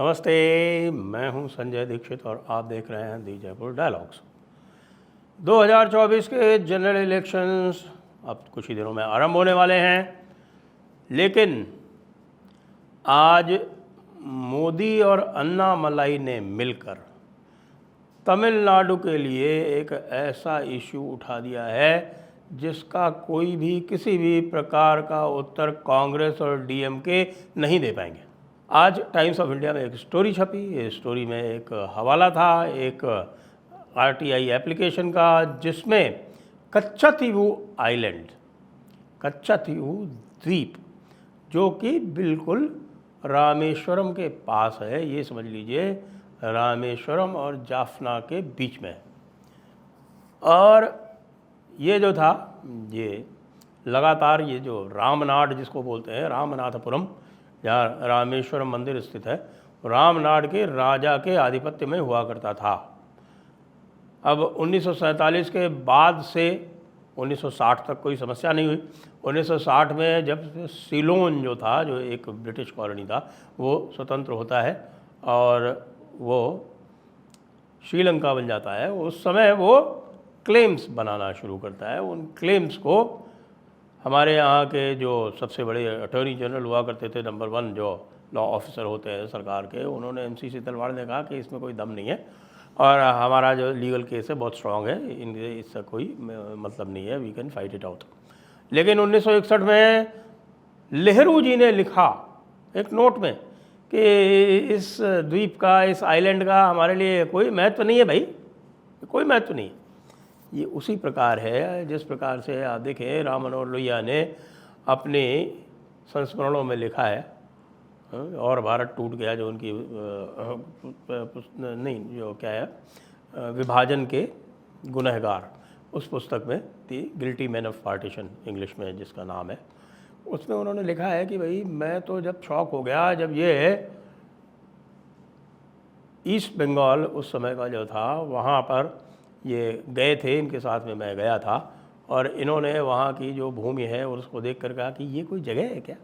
नमस्ते, मैं हूं संजय दीक्षित और आप देख रहे हैं दी जयपुर डायलॉग्स। 2024 के जनरल इलेक्शंस अब कुछ ही दिनों में आरंभ होने वाले हैं, लेकिन आज मोदी और अन्नामलाई ने मिलकर तमिलनाडु के लिए एक ऐसा इशू उठा दिया है जिसका कोई भी किसी भी प्रकार का उत्तर कांग्रेस और डीएमके नहीं दे पाएंगे। आज टाइम्स ऑफ इंडिया में एक स्टोरी छपी। ये स्टोरी में एक हवाला था एक आरटीआई एप्लीकेशन का, जिसमें कच्चातीवू आइलैंड, कच्चातीवू द्वीप, जो कि बिल्कुल रामेश्वरम के पास है, ये समझ लीजिए रामेश्वरम और जाफना के बीच में है। और ये जो था, ये लगातार ये जो रामनाड जिसको बोलते हैं, रामनाथपुरम, जहाँ रामेश्वरम मंदिर स्थित है, रामनाड के राजा के आधिपत्य में हुआ करता था। अब 1947 के बाद से 1960 तक कोई समस्या नहीं हुई। 1960 में जब सिलोन जो था, जो एक ब्रिटिश कॉलोनी था, वो स्वतंत्र होता है और वो श्रीलंका बन जाता है। उस समय वो क्लेम्स बनाना शुरू करता है। उन क्लेम्स को हमारे यहाँ के जो सबसे बड़े अटॉर्नी जनरल हुआ करते थे, नंबर 1 जो लॉ ऑफिसर होते हैं सरकार के, उन्होंने एमसीसी तलवार ने कहा कि इसमें कोई दम नहीं है और हमारा जो लीगल केस है बहुत स्ट्रांग है, इसका कोई मतलब नहीं है, we can fight it out. लेकिन 1961 में नेहरू जी ने लिखा एक नोट में कि इस द्वीप का, इस आइलैंड का हमारे लिए कोई महत्व नहीं है भाई, कोई महत्व नहीं है। ये उसी प्रकार है जिस प्रकार से आप देखें राम मनोहर लोहिया ने अपने संस्मरणों में लिखा है, और भारत टूट गया, जो उनकी नहीं जो क्या है, विभाजन के गुनहगार, उस पुस्तक में the guilty man of partition English में जिसका नाम है, उसमें उन्होंने लिखा है कि भाई मैं तो जब शॉक हो गया जब ये ईस्ट बंगाल उस समय का जो था, वहाँ पर ये गए थे, इनके साथ में मैं गया था, और इन्होंने वहाँ की जो भूमि है उसको देख कर कहा कि ये कोई जगह है क्या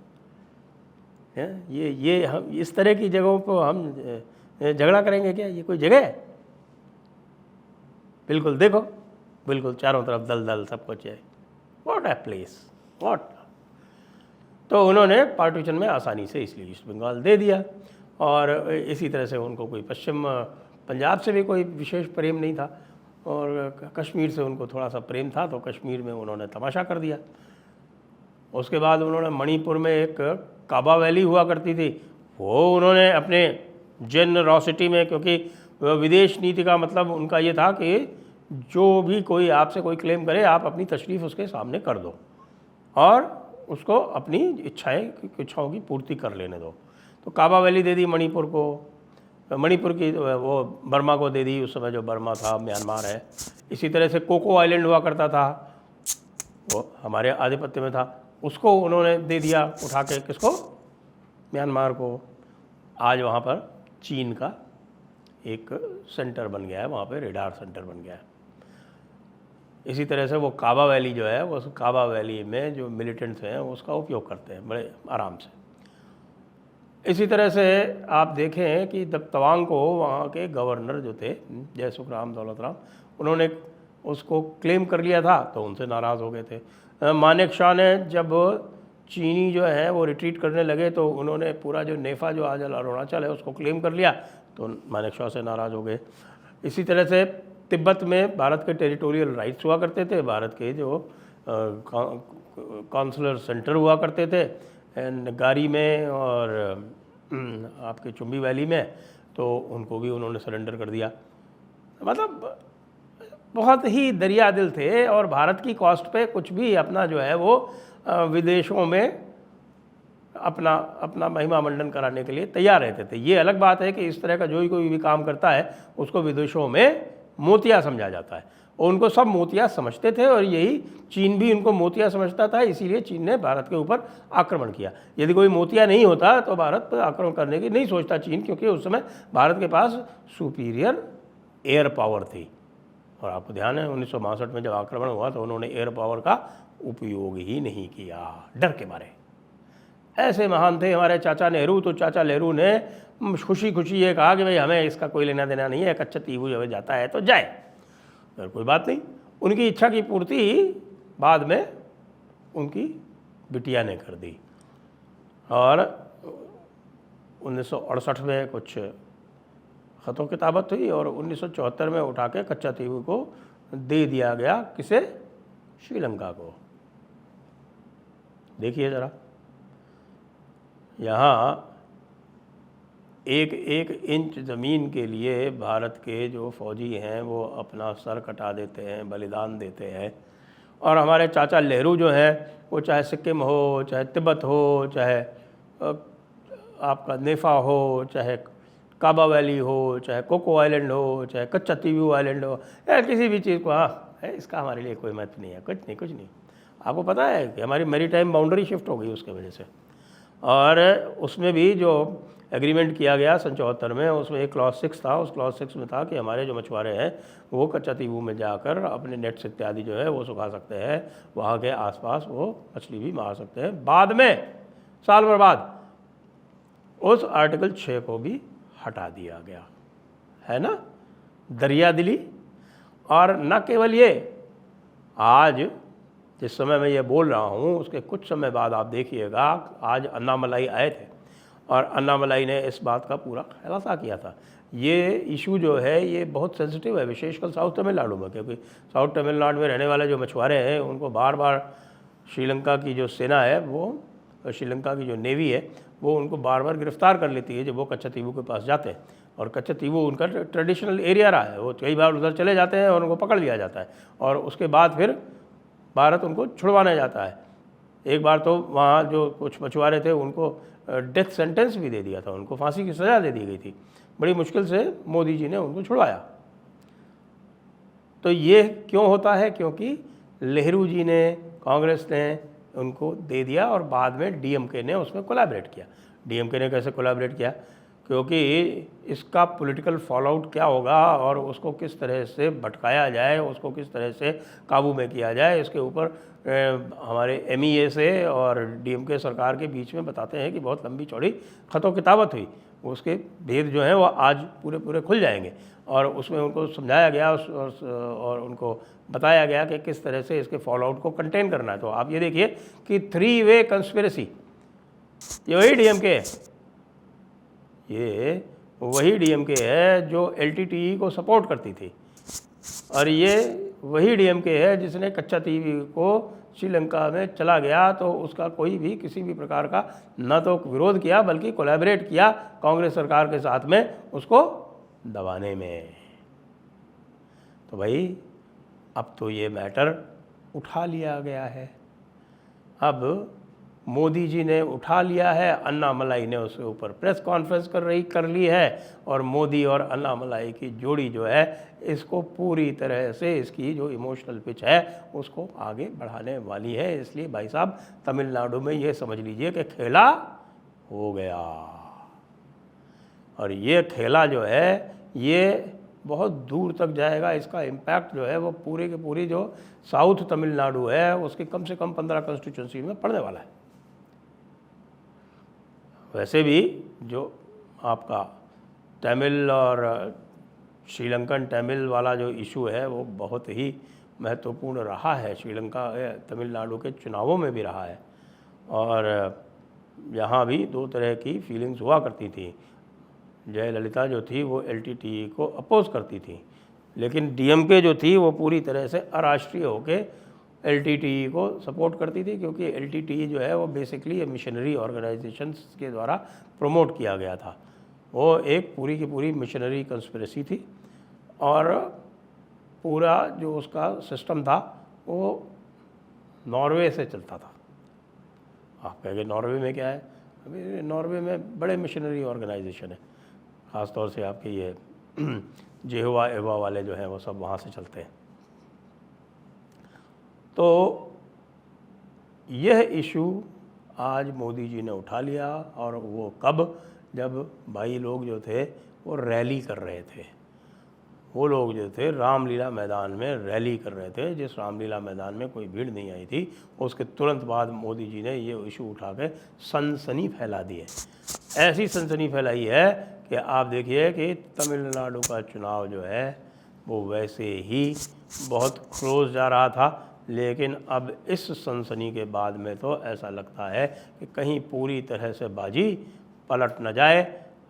है, ये हम इस तरह की जगहों पर हम झगड़ा करेंगे क्या, ये कोई जगह है? बिल्कुल देखो, बिल्कुल चारों तरफ दल दल सब कुछ है, व्हाट ए प्लेस, व्हाट। तो उन्होंने पार्टीशन में आसानी से इसलिए ईस्ट बंगाल दे दिया। और इसी तरह से उनको कोई पश्चिम पंजाब से भी कोई विशेष प्रेम नहीं था, और कश्मीर से उनको थोड़ा सा प्रेम था, तो कश्मीर में उन्होंने तमाशा कर दिया। उसके बाद उन्होंने मणिपुर में एक काबा वैली हुआ करती थी, वो उन्होंने अपने जेनरॉसिटी में, क्योंकि विदेश नीति का मतलब उनका ये था कि जो भी कोई आपसे कोई क्लेम करे, आप अपनी तशरीफ़ उसके सामने कर दो और उसको अपनी इच्छाओं की पूर्ति कर लेने दो। तो काबा वैली दे दी मणिपुर को, मणिपुर की वो बर्मा को दे दी, उस समय जो बर्मा था म्यांमार है। इसी तरह से कोको आइलैंड हुआ करता था, वो हमारे आधिपत्य में था, उसको उन्होंने दे दिया उठा के, किसको? म्यांमार को। आज वहाँ पर चीन का एक सेंटर बन गया है, वहाँ पे रेडार सेंटर बन गया है। इसी तरह से वो काबा वैली जो है, वो काबा वैली में जो मिलिटेंट्स हैं उसका उपयोग करते हैं बड़े आराम से। इसी तरह से आप देखें कि जब तवांग को वहाँ के गवर्नर जो थे जय सुखराम दौलतराम, उन्होंने उसको क्लेम कर लिया था, तो उनसे नाराज़ हो गए थे। मानेक शाह ने जब चीनी जो है वो रिट्रीट करने लगे, तो उन्होंने पूरा जो नेफा जो आज अरुणाचल है उसको क्लेम कर लिया, तो मानेक शाह से नाराज़ हो गए। इसी तरह से तिब्बत में भारत के टेरिटोरियल राइट्स हुआ करते थे, भारत के जो कॉन्सुलर सेंटर हुआ करते थे गारी में और आपके चुम्बी वैली में, तो उनको भी उन्होंने सरेंडर कर दिया। मतलब बहुत ही दरिया दिल थे, और भारत की कॉस्ट पे कुछ भी अपना जो है वो विदेशों में अपना महिमा मंडन कराने के लिए तैयार रहते थे। ये अलग बात है कि इस तरह का जो ही कोई भी काम करता है उसको विदेशों में मोतिया समझा जाता है, और उनको सब मोतिया समझते थे, और यही चीन भी उनको मोतिया समझता था, इसीलिए चीन ने भारत के ऊपर आक्रमण किया। यदि कोई मोतिया नहीं होता तो भारत पर आक्रमण करने की नहीं सोचता चीन, क्योंकि उस समय भारत के पास सुपीरियर एयर पावर थी। और आपको ध्यान है 1962 में जब आक्रमण हुआ तो उन्होंने एयर पावर का उपयोग ही नहीं किया, डर के मारे। ऐसे महान थे हमारे चाचा नेहरू। तो चाचा नेहरू ने खुशी खुशी ये कहा कि भाई हमें इसका कोई लेना देना नहीं है, कच्चा तीबू जब जाता है तो जाए, पर कोई बात नहीं। उनकी इच्छा की पूर्ति बाद में उनकी बिटिया ने कर दी और 1968 में कुछ ख़तों किताबत हुई और 1974 में उठा के कच्चा तीबू को दे दिया गया, किसे? श्रीलंका को। देखिए ज़रा, यहाँ एक एक इंच ज़मीन के लिए भारत के जो फौजी हैं वो अपना सर कटा देते हैं, बलिदान देते हैं। और हमारे चाचा नेहरू जो हैं वो चाहे सिक्किम हो, चाहे तिब्बत हो, चाहे आपका नेफा हो, चाहे काबा वैली हो, चाहे कोको आइलैंड हो, चाहे कच्चा तीबू आइलैंड हो, या किसी भी चीज़ को, हाँ है, इसका हमारे लिए कोई महत्व नहीं है, कुछ नहीं। आपको पता है कि हमारी मैरीटाइम बाउंड्री शिफ्ट हो गई उसके वजह से। और उसमें भी जो एग्रीमेंट किया गया सन 74 में, उसमें एक क्लॉज 6 था। उस क्लॉज 6 में था कि हमारे जो मछुआरे हैं वो कच्चा तीबू में जाकर अपने नेट्स इत्यादि जो है वो सुखा सकते हैं, वहाँ के आसपास वो मछली भी मार सकते हैं। बाद में साल भर बाद उस आर्टिकल 6 को भी हटा दिया गया, है ना, दरिया दिली। और न केवल ये, आज जिस समय मैं ये बोल रहा हूँ उसके कुछ समय बाद आप देखिएगा, आज अन्नामलाई आए थे और अन्नामलाई ने इस बात का पूरा खुलासा किया था। ये इशू जो है ये बहुत सेंसिटिव है, विशेषकर साउथ तमिलनाडु में, क्योंकि साउथ तमिलनाडु में रहने वाले जो मछुआरे हैं उनको बार बार श्रीलंका की जो सेना है वो, श्रीलंका की जो नेवी है वो उनको बार बार गिरफ्तार कर लेती है जब वो कच्चा तीबू के पास जाते हैं। और कच्चा तीबू उनका ट्रेडिशनल एरिया रहा है, वो कई बार उधर चले जाते हैं और उनको पकड़ लिया जाता है और उसके बाद फिर भारत उनको छुड़वाने जाता है। एक बार तो वहाँ जो कुछ मछुआरे थे उनको डेथ सेंटेंस भी दे दिया था, उनको फांसी की सज़ा दे दी गई थी। बड़ी मुश्किल से मोदी जी ने उनको छुड़वाया। तो ये क्यों होता है? क्योंकि नेहरू जी ने, कांग्रेस ने उनको दे दिया और बाद में डीएमके ने उसमें कोलैबोरेट किया। डीएमके ने कैसे कोलैबोरेट किया? क्योंकि इसका पॉलिटिकल फॉलोआउट क्या होगा और उसको किस तरह से भटकाया जाए, उसको किस तरह से काबू में किया जाए, इसके ऊपर हमारे एमईए से और डीएमके सरकार के बीच में बताते हैं कि बहुत लंबी चौड़ी ख़तों किताबत हुई। उसके भेद जो हैं वो आज पूरे खुल जाएंगे और उसमें उनको समझाया गया और उनको बताया गया कि किस तरह से इसके फॉलोआउट को कंटेन करना है। तो आप ये देखिए कि 3 वे कंस्पिरेसी, ये वही डीएमके है, ये वही डीएमके है जो एलटीटीई को सपोर्ट करती थी और ये वही डीएमके है जिसने कच्चा तीबू को श्रीलंका में चला गया तो उसका कोई भी किसी भी प्रकार का न तो विरोध किया बल्कि कोलैबोरेट किया कांग्रेस सरकार के साथ में उसको दबाने में। तो भाई अब तो ये मैटर उठा लिया गया है, अब मोदी जी ने उठा लिया है, अन्नामलाई ने उसके ऊपर प्रेस कॉन्फ्रेंस कर ली है और मोदी और अन्नामलाई की जोड़ी जो है इसको पूरी तरह से इसकी जो इमोशनल पिच है उसको आगे बढ़ाने वाली है। इसलिए भाई साहब तमिलनाडु में ये समझ लीजिए कि खेला हो गया और ये खेला जो है ये बहुत दूर तक जाएगा। इसका इम्पैक्ट जो है वो पूरे के पूरी जो साउथ तमिलनाडु है उसकी कम से कम 15 कंस्टिट्यूंसी में पड़ने वाला है। वैसे भी जो आपका तमिल और श्रीलंकन तमिल वाला जो इशू है वो बहुत ही महत्वपूर्ण रहा है, श्रीलंका तमिलनाडु के चुनावों में भी रहा है और यहाँ भी 2 तरह की फीलिंग्स हुआ करती थी। जयललिता जो थी वो एलटीटीई को अपोज करती थी, लेकिन डीएमके जो थी वो पूरी तरह से अराष्ट्रीय होके एलटीटीई को सपोर्ट करती थी, क्योंकि एलटीटीई जो है वो बेसिकली मिशनरी ऑर्गेनाइजेशंस के द्वारा प्रमोट किया गया था। वो एक पूरी की पूरी मिशनरी कंस्पिरेसी थी और पूरा जो उसका सिस्टम था वो नॉर्वे से चलता था। आप कहेंगे नॉर्वे में क्या है? अभी नॉर्वे में बड़े मिशनरी ऑर्गेनाइजेशन है, ख़ासतौर से आपके ये जेहोवा एवा वाले जो हैं वो सब वहाँ से चलते हैं। तो यह इशू आज मोदी जी ने उठा लिया और वो कब? जब भाई लोग जो थे वो रैली कर रहे थे, वो लोग जो थे रामलीला मैदान में रैली कर रहे थे। जिस रामलीला मैदान में कोई भीड़ नहीं आई थी उसके तुरंत बाद मोदी जी ने ये इशू उठा के सनसनी फैला दी है। ऐसी सनसनी फैलाई है कि आप देखिए कि तमिलनाडु का चुनाव जो है वो वैसे ही बहुत क्लोज जा रहा था, लेकिन अब इस सनसनी के बाद में तो ऐसा लगता है कि कहीं पूरी तरह से बाजी पलट न जाए।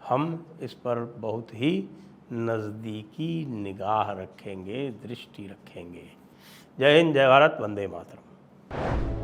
हम इस पर बहुत ही नज़दीकी निगाह रखेंगे, दृष्टि रखेंगे। जय हिंद, जय भारत, वंदे मातरम।